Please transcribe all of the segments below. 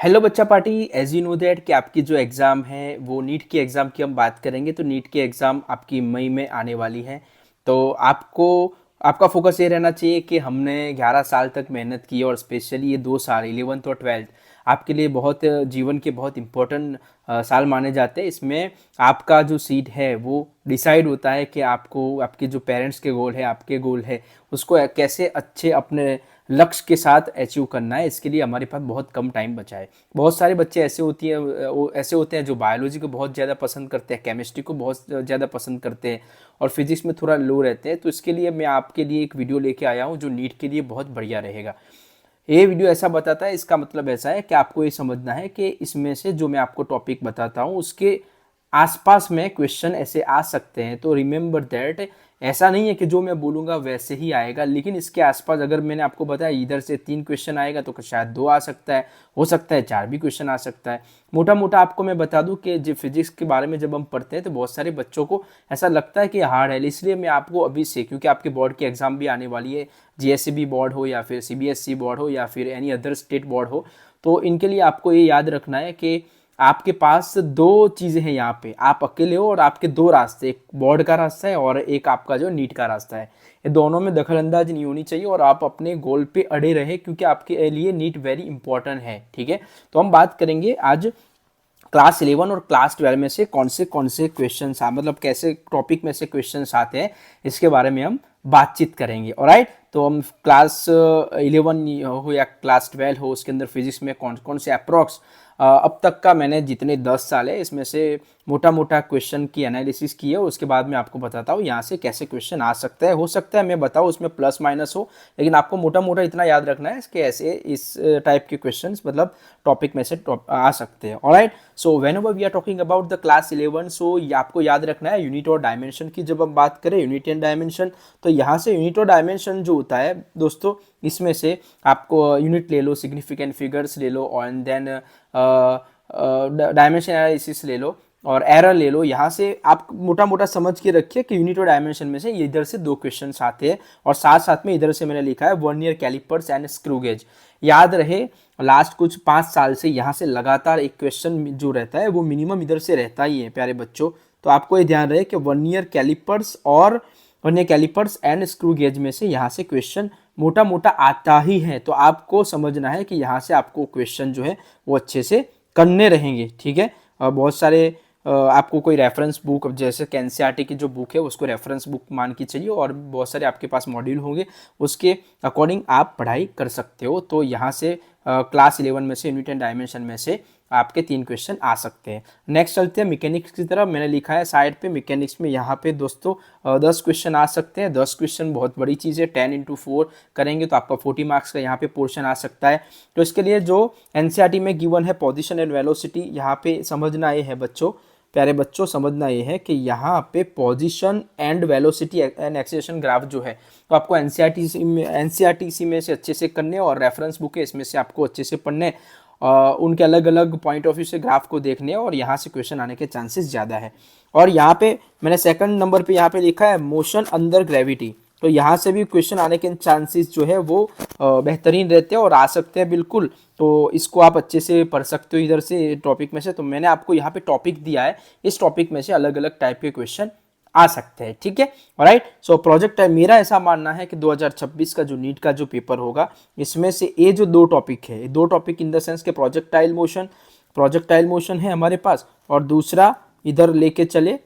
Hello बच्चा party. As you know that कि आपकी जो एग्ज़ाम है वो नीट की एग्ज़ाम की हम बात करेंगे। तो नीट की एग्ज़ाम आपकी मई में आने वाली है। तो आपको आपका फोकस ये रहना चाहिए कि हमने 11 साल तक मेहनत की और स्पेशली ये 2 साल 11th और 12th आपके लिए बहुत जीवन के बहुत इम्पोर्टेंट साल माने जाते हैं। इसमें आपका जो सीट है वो डिसाइड होता है कि आपको आपके जो पेरेंट्स के गोल है, आपके गोल है, उसको कैसे अच्छे अपने लक्ष्य के साथ अचीव करना है। इसके लिए हमारे पास बहुत कम टाइम बचा है। बहुत सारे बच्चे ऐसे होते हैं जो बायोलॉजी को बहुत ज़्यादा पसंद करते हैं, केमिस्ट्री को बहुत ज़्यादा पसंद करते हैं और फिजिक्स में थोड़ा लो रहते हैं। तो इसके लिए मैं आपके लिए एक वीडियो लेके आया हूँ जो नीट के लिए बहुत बढ़िया रहेगा। ये वीडियो ऐसा बताता है, इसका मतलब ऐसा है कि आपको ये समझना है कि इसमें से जो मैं आपको टॉपिक बताता हूँ उसके आसपास में क्वेश्चन ऐसे आ सकते हैं। तो रिमेंबर दैट, ऐसा नहीं है कि जो मैं बोलूँगा वैसे ही आएगा, लेकिन इसके आसपास अगर मैंने आपको बताया इधर से 3 क्वेश्चन आएगा तो शायद 2 आ सकता है, हो सकता है 4 भी क्वेश्चन आ सकता है। मोटा मोटा आपको मैं बता दूं कि जो फिजिक्स के बारे में जब हम पढ़ते हैं तो बहुत सारे बच्चों को ऐसा लगता है कि हार्ड है। इसलिए मैं आपको अभी से, क्योंकि आपके बोर्ड की एग्जाम भी आने वाली है, जीएससीबी बोर्ड हो या फिर सीबीएसई बोर्ड हो या फिर एनी अदर स्टेट बोर्ड हो, तो इनके लिए आपको ये याद रखना है कि आपके पास दो चीज़ें हैं। यहाँ पे आप अकेले हो और आपके दो रास्ते, एक बोर्ड का रास्ता है और एक आपका जो नीट का रास्ता है। ये दोनों में दखल अंदाजी नहीं होनी चाहिए और आप अपने गोल पे अड़े रहे, क्योंकि आपके लिए नीट वेरी इंपॉर्टेंट है। ठीक है, तो हम बात करेंगे आज क्लास 11 और क्लास 12 में से कौन से क्वेश्चन मतलब कैसे टॉपिक में से क्वेश्चन आते हैं, इसके बारे में हम बातचीत करेंगे। ऑलराइट, तो हम क्लास 11 हो या क्लास 12 हो, उसके अंदर फिजिक्स में कौन कौन से अप्रोक्स अब तक का मैंने जितने 10 साल है इसमें से मोटा मोटा क्वेश्चन की एनालिसिस की है, उसके बाद मैं आपको बताता हूँ यहाँ से कैसे क्वेश्चन आ सकता है। हो सकता है मैं बताऊँ उसमें प्लस माइनस हो, लेकिन आपको मोटा मोटा इतना याद रखना है कि ऐसे इस टाइप के क्वेश्चंस मतलब टॉपिक में से आ सकते हैं। Alright, so whenever we are talking about the class 11, सो आपको याद रखना है यूनिट और डायमेंशन की। जब हम बात करें यूनिट एंड डायमेंशन, तो यहाँ से यूनिट और डायमेंशन जो होता है दोस्तों, इसमें से आपको यूनिट ले लो, सिग्निफिकेंट फिगर्स ले लो और देन डायमेंशन एनालिसिस ले लो और एरर ले लो। यहाँ से आप मोटा मोटा समझ के रखिए कि यूनिट और डायमेंशन में से इधर से 2 क्वेश्चन आते हैं और साथ साथ में इधर से मैंने लिखा है vernier calipers and screw gauge. याद रहे, लास्ट कुछ 5 साल से यहाँ से लगातार एक क्वेश्चन जो रहता है वो मिनिमम इधर से रहता ही है प्यारे बच्चों। तो आपको ये ध्यान रहे कि vernier calipers and screw gauge में से यहाँ से क्वेश्चन मोटा मोटा आता ही है। तो आपको समझना है कि यहाँ से आपको क्वेश्चन जो है वो अच्छे से करने रहेंगे। ठीक है, बहुत सारे आपको कोई रेफरेंस बुक, जैसे एनसीईआरटी की जो बुक है उसको रेफरेंस बुक मान के चलिए और बहुत सारे आपके पास मॉड्यूल होंगे, उसके अकॉर्डिंग आप पढ़ाई कर सकते हो। तो यहाँ से क्लास 11 में से यूनिट एंड डायमेंशन में से आपके 3 क्वेश्चन आ सकते हैं। नेक्स्ट चलते हैं मैकेनिक्स की तरफ। मैंने लिखा है साइड पे मैकेनिक्स में, यहाँ पे दोस्तों 10 क्वेश्चन आ सकते हैं। 10 क्वेश्चन बहुत बड़ी चीज़ है, 10 × 4 करेंगे तो आपका 40 मार्क्स का यहाँ पे पोर्शन आ सकता है। तो इसके लिए जो एनसीईआरटी में गिवन है पोजीशन एंड वेलोसिटी, यहाँ पे समझना ये है बच्चों, प्यारे बच्चों समझना ये है कि यहाँ पे position and velocity and acceleration graph जो है तो आपको एनसीईआरटी में से अच्छे से करने और रेफरेंस बुक है इसमें से आपको अच्छे से पढ़ने, उनके अलग अलग पॉइंट ऑफ व्यू से ग्राफ को देखने और यहाँ से क्वेश्चन आने के चांसेस ज़्यादा है। और यहाँ पे मैंने सेकंड नंबर पे यहाँ पे लिखा है मोशन अंडर ग्रेविटी। तो यहाँ से भी क्वेश्चन आने के चांसेस जो है वो बेहतरीन रहते हैं और आ सकते हैं बिल्कुल। तो इसको आप अच्छे से पढ़ सकते हो इधर से टॉपिक में से। तो मैंने आपको यहाँ पे टॉपिक दिया है, इस टॉपिक में से अलग अलग टाइप के क्वेश्चन आ सकते हैं। ठीक है, राइट। सो प्रोजेक्ट है, मेरा ऐसा मानना है कि 2026 का जो नीट का जो पेपर होगा इसमें से ये जो 2 टॉपिक है, 2 टॉपिक इन द सेंस के प्रोजेक्टाइल मोशन है हमारे पास और दूसरा इधर लेके चले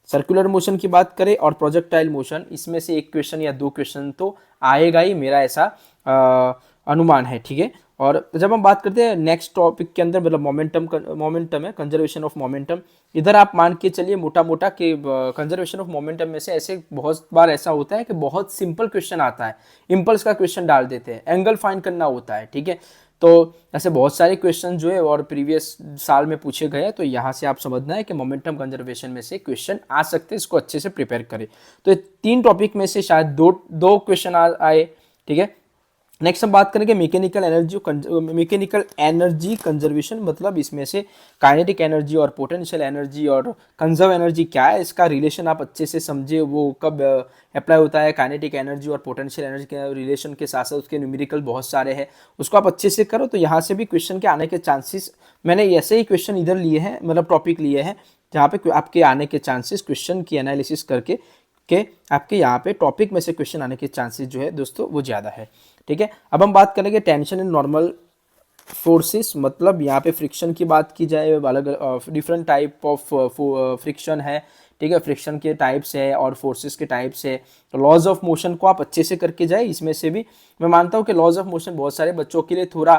सर्कुलर मोशन की बात करें और प्रोजेक्टाइल मोशन, इसमें से 1 क्वेश्चन या 2 क्वेश्चन तो आएगा ही, मेरा ऐसा अनुमान है। ठीक है, और जब हम बात करते हैं नेक्स्ट टॉपिक के अंदर मतलब मोमेंटम है, कंजर्वेशन ऑफ मोमेंटम। इधर आप मान के चलिए मोटा मोटा कि कंजर्वेशन ऑफ मोमेंटम में से ऐसे बहुत बार ऐसा होता है कि बहुत सिंपल क्वेश्चन आता है, इम्पल्स का क्वेश्चन डाल देते हैं, एंगल फाइंड करना होता है। ठीक है, तो ऐसे बहुत सारे क्वेश्चन जो है और प्रीवियस साल में पूछे गए हैं। तो यहाँ से आप समझना है कि मोमेंटम कंजर्वेशन में से क्वेश्चन आ सकते हैं, इसको अच्छे से प्रिपेयर करें। तो 3 टॉपिक में से शायद दो क्वेश्चन आए। ठीक है, नेक्स्ट हम बात करेंगे मैकेनिकल एनर्जी कंजर्वेशन, मतलब इसमें से काइनेटिक एनर्जी और पोटेंशियल एनर्जी और कंजर्व एनर्जी क्या है, इसका रिलेशन आप अच्छे से समझे, वो कब अप्लाई होता है। काइनेटिक एनर्जी और पोटेंशियल एनर्जी के रिलेशन के साथ साथ उसके न्यूमेरिकल बहुत सारे हैं, उसको आप अच्छे से करो तो यहाँ से भी क्वेश्चन के आने के चांसेस, मैंने ऐसे ही क्वेश्चन इधर लिए हैं, मतलब टॉपिक लिए हैं जहाँ पे आपके आने के चांसेस क्वेश्चन की एनालिसिस करके के आपके यहाँ पे टॉपिक में से क्वेश्चन आने के चांसेस जो है दोस्तों वो ज़्यादा है। ठीक है, अब हम बात करेंगे टेंशन इन नॉर्मल फोर्सेस, मतलब यहाँ पे फ्रिक्शन की बात की जाए, अलग डिफरेंट टाइप ऑफ फ्रिक्शन है। ठीक है, फ्रिक्शन के टाइप्स है और फोर्सेस के टाइप्स है। तो लॉज ऑफ मोशन को आप अच्छे से करके जाए, इसमें से भी मैं मानता हूँ कि लॉज ऑफ मोशन बहुत सारे बच्चों के लिए थोड़ा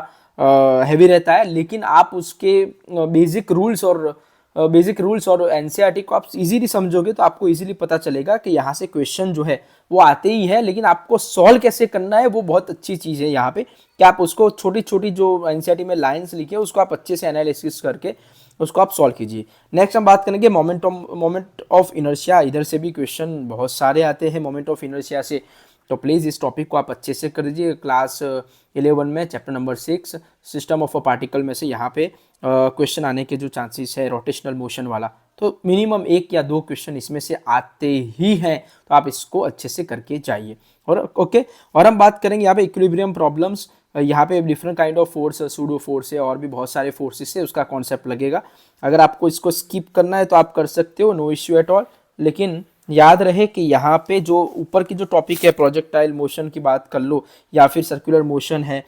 हैवी रहता है, लेकिन आप उसके बेसिक रूल्स और एनसीईआरटी को आप इजीली समझोगे तो आपको इजीली पता चलेगा कि यहाँ से क्वेश्चन जो है वो आते ही है, लेकिन आपको सॉल्व कैसे करना है वो बहुत अच्छी चीज़ है यहाँ पे, कि आप उसको छोटी छोटी जो एनसीईआरटी में लाइंस लिखी है उसको आप अच्छे से एनालिसिस करके उसको आप सॉल्व कीजिए। नेक्स्ट हम बात करेंगे मोमेंट ऑफ इनर्शिया, इधर से भी क्वेश्चन बहुत सारे आते हैं मोमेंट ऑफ इनर्शिया से, तो प्लीज़ इस टॉपिक को आप अच्छे से कर दीजिए। क्लास 11 में chapter number 6 system of a particle में से यहाँ पे क्वेश्चन आने के जो चांसेस है रोटेशनल मोशन वाला, तो मिनिमम 1 या 2 क्वेश्चन इसमें से आते ही हैं, तो आप इसको अच्छे से करके जाइए। और ओके, और हम बात करेंगे यहाँ पे इक्विलिब्रियम प्रॉब्लम्स, यहाँ पे different kind of force, pseudo force है और भी बहुत सारे फोर्सेस है, उसका कॉन्सेप्ट लगेगा। अगर आपको इसको स्किप करना है तो आप कर सकते हो, नो इश्यू एट ऑल, लेकिन याद रहे कि यहाँ पे जो ऊपर की जो टॉपिक है प्रोजेक्टाइल मोशन की बात कर लो या फिर सर्कुलर मोशन है,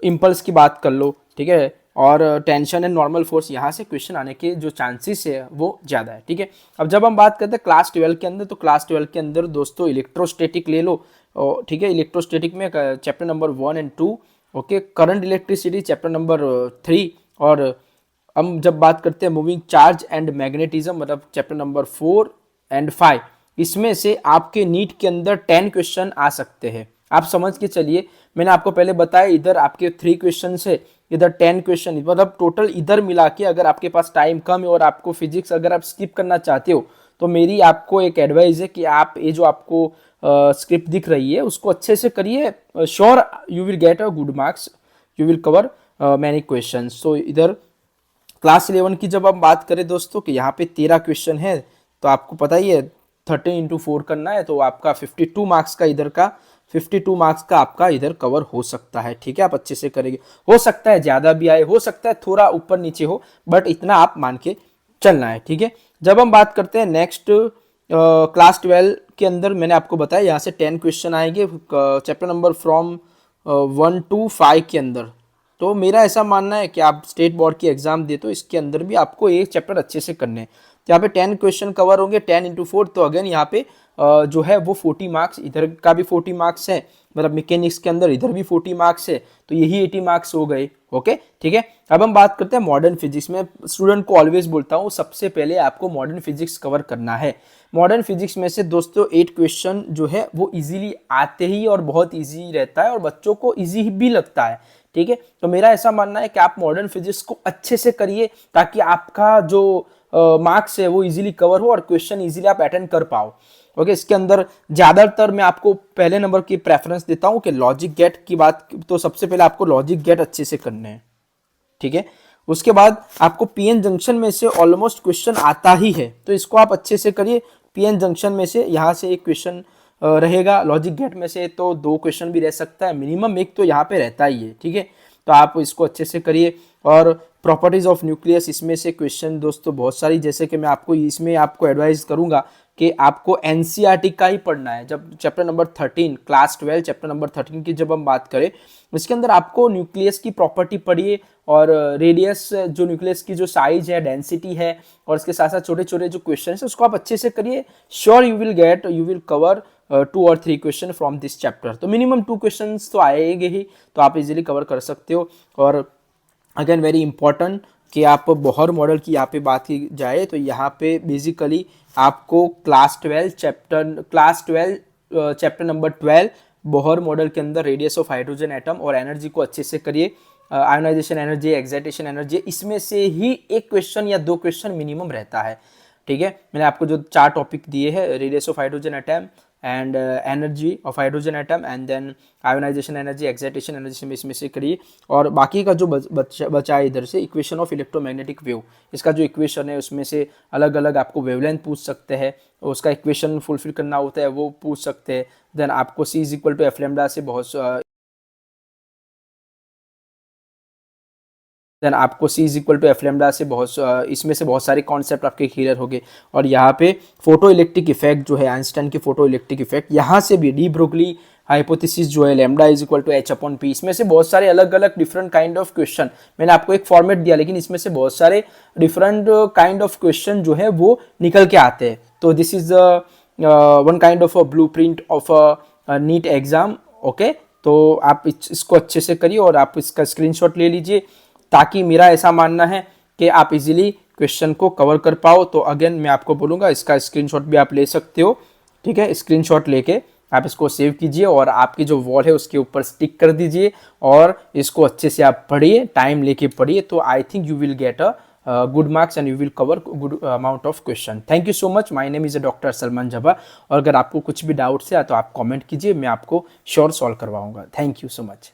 इम्पल्स की बात कर लो, ठीक है, और टेंशन एंड नॉर्मल फोर्स, यहाँ से क्वेश्चन आने के जो चांसेस है वो ज़्यादा है। ठीक है, अब जब हम बात करते हैं क्लास 12 के अंदर, तो क्लास 12 के अंदर दोस्तों इलेक्ट्रोस्टैटिक ले लो, ठीक है, इलेक्ट्रोस्टैटिक में chapter number 1 and 2, okay, current electricity chapter number 3, और हम जब बात करते हैं मूविंग चार्ज एंड मैग्नेटिज्म, मतलब चैप्टर नंबर 4 एंड 5, इसमें से आपके नीट के अंदर 10 क्वेश्चन आ सकते हैं। आप समझ के चलिए, मैंने आपको पहले बताया इधर आपके 3 क्वेश्चन है, इधर 10 क्वेश्चन, मतलब टोटल इधर मिला के अगर आपके पास टाइम कम है और आपको फिजिक्स अगर आप स्किप करना चाहते हो, तो मेरी आपको एक एडवाइस है कि आप ये जो आपको स्क्रिप्ट दिख रही है उसको अच्छे से करिए, sure you will get a good marks, you will cover many question. So इधर क्लास 11 की जब हम बात करें दोस्तों कि यहाँ पे 13 क्वेश्चन है, तो आपको पता ही है 13 इंटू 4 करना है, तो आपका 52 मार्क्स का इधर का 52 मार्क्स का आपका इधर कवर हो सकता है। ठीक है, आप अच्छे से करेंगे, हो सकता है ज़्यादा भी आए, हो सकता है थोड़ा ऊपर नीचे हो, बट इतना आप मान के चलना है। ठीक है, जब हम बात करते हैं नेक्स्ट क्लास 12 के अंदर, मैंने आपको बताया यहाँ से 10 क्वेश्चन आएंगे चैप्टर नंबर फ्रॉम 1 to 5 के अंदर। तो मेरा ऐसा मानना है कि आप स्टेट बोर्ड की एग्जाम दे तो इसके अंदर भी आपको एक चैप्टर अच्छे से करने हैं। यहाँ पे 10 क्वेश्चन कवर होंगे 10 इंटू 4, तो अगेन यहाँ पे जो है वो 40 मार्क्स, इधर का भी 40 मार्क्स है, मतलब मैकेनिक्स के अंदर इधर भी 40 मार्क्स है, तो यही 80 मार्क्स हो गए। ओके, ठीक है, अब हम बात करते हैं मॉडर्न फिजिक्स में। स्टूडेंट को ऑलवेज बोलता हूँ सबसे पहले आपको मॉडर्न फिजिक्स कवर करना है। मॉडर्न फिजिक्स में से दोस्तों 8 क्वेश्चन जो है वो इजीली आते ही और बहुत इजी रहता है और बच्चों को इजी भी लगता है। ठीक है, तो मेरा ऐसा मानना है कि आप मॉडर्न फिजिक्स को अच्छे से करिए ताकि आपका जो मार्क्स है वो इजीली कवर हो और क्वेश्चन इजीली आप अटेंड कर पाओ। ओके, इसके अंदर ज़्यादातर मैं आपको पहले नंबर की प्रेफरेंस देता हूँ कि लॉजिक गेट की बात, तो सबसे पहले आपको लॉजिक गेट अच्छे से करने हैं। ठीक है, उसके बाद आपको पीएन जंक्शन में से ऑलमोस्ट क्वेश्चन आता ही है, तो इसको आप अच्छे से करिए। पीएन जंक्शन में से यहाँ से एक क्वेश्चन रहेगा, लॉजिक गेट में से तो 2 क्वेश्चन भी रह सकता है, मिनिमम एक तो यहाँ पे रहता ही है। ठीक है, तो आप इसको अच्छे से करिए। और प्रॉपर्टीज ऑफ न्यूक्लियस, इसमें से क्वेश्चन दोस्तों बहुत सारी, जैसे कि मैं आपको इसमें आपको एडवाइस करूंगा कि आपको एनसीईआरटी का ही पढ़ना है। जब chapter number 13 class 12 chapter number 13 की जब हम बात करें, इसके अंदर आपको न्यूक्लियस की प्रॉपर्टी पढ़िए और रेडियस, जो न्यूक्लियस की जो साइज है, डेंसिटी है, और इसके साथ साथ छोटे छोटे जो क्वेश्चन है उसको आप अच्छे से करिए। श्योर यू विल कवर 2 और 3 क्वेश्चन फ्रॉम दिस चैप्टर। तो मिनिमम 2 क्वेश्चन तो आएंगे ही, तो आप इजीली कवर कर सकते हो। और अगेन वेरी इंपॉर्टेंट कि आप बोहर मॉडल की यहाँ पे बात की जाए तो यहाँ पे बेसिकली आपको class 12 chapter number 12 Bohr model के अंदर रेडियस ऑफ हाइड्रोजन एटम और एनर्जी को अच्छे से करिए। आयोनाइजेशन एनर्जी, एक्साइटेशन एनर्जी, इसमें से ही एक क्वेश्चन या 2 क्वेश्चन मिनिमम रहता है। ठीक है, मैंने आपको जो 4 टॉपिक दिए हैं, radius of hydrogen atom, and energy of hydrogen atom and then ionisation energy, excitation energy में इसमें से करिए। और बाकी का जो बचा है इधर से इक्वेशन ऑफ इलेक्ट्रोमैग्नेटिक वेव, इसका जो इक्वेशन है उसमें से अलग अलग आपको वेवलेंथ पूछ सकते हैं, उसका इक्वेशन फुलफिल करना होता है वो पूछ सकते हैं। देन आपको C is equal to F lambda से इसमें से बहुत सारे कॉन्सेप्ट आपके क्लियर हो गए। और यहाँ पे फोटो इलेक्ट्रिक इफेक्ट जो है, आइंस्टाइन की फोटो इलेक्ट्रिक इफेक्ट, यहाँ से भी डी ब्रोगली हाइपोथेसिस जो है lambda is equal to H upon P, इसमें से बहुत सारे अलग अलग डिफरेंट काइंड ऑफ क्वेश्चन, मैंने आपको एक फॉर्मेट दिया लेकिन इसमें से बहुत सारे डिफरेंट काइंड ऑफ क्वेश्चन जो है वो निकल के आते हैं। तो this is one kind of a blue print of a NEET exam. Okay, तो आप इसको अच्छे से करिए और आप इसका स्क्रीनशॉट ले लीजिए, ताकि मेरा ऐसा मानना है कि आप इजीली क्वेश्चन को कवर कर पाओ। तो अगेन मैं आपको बोलूँगा इसका स्क्रीनशॉट भी आप ले सकते हो, ठीक है। स्क्रीनशॉट लेके आप इसको सेव कीजिए और आपकी जो वॉल है उसके ऊपर स्टिक कर दीजिए और इसको अच्छे से आप पढ़िए, टाइम लेके पढ़िए। तो I think you will get a good marks and you will cover good amount of question. Thank you so much. My name is doctor Salman Jhabba और अगर आपको कुछ भी डाउट्स है तो आप कमेंट कीजिए, मैं आपको श्योर सॉल्व करवाऊंगा। Thank you so much.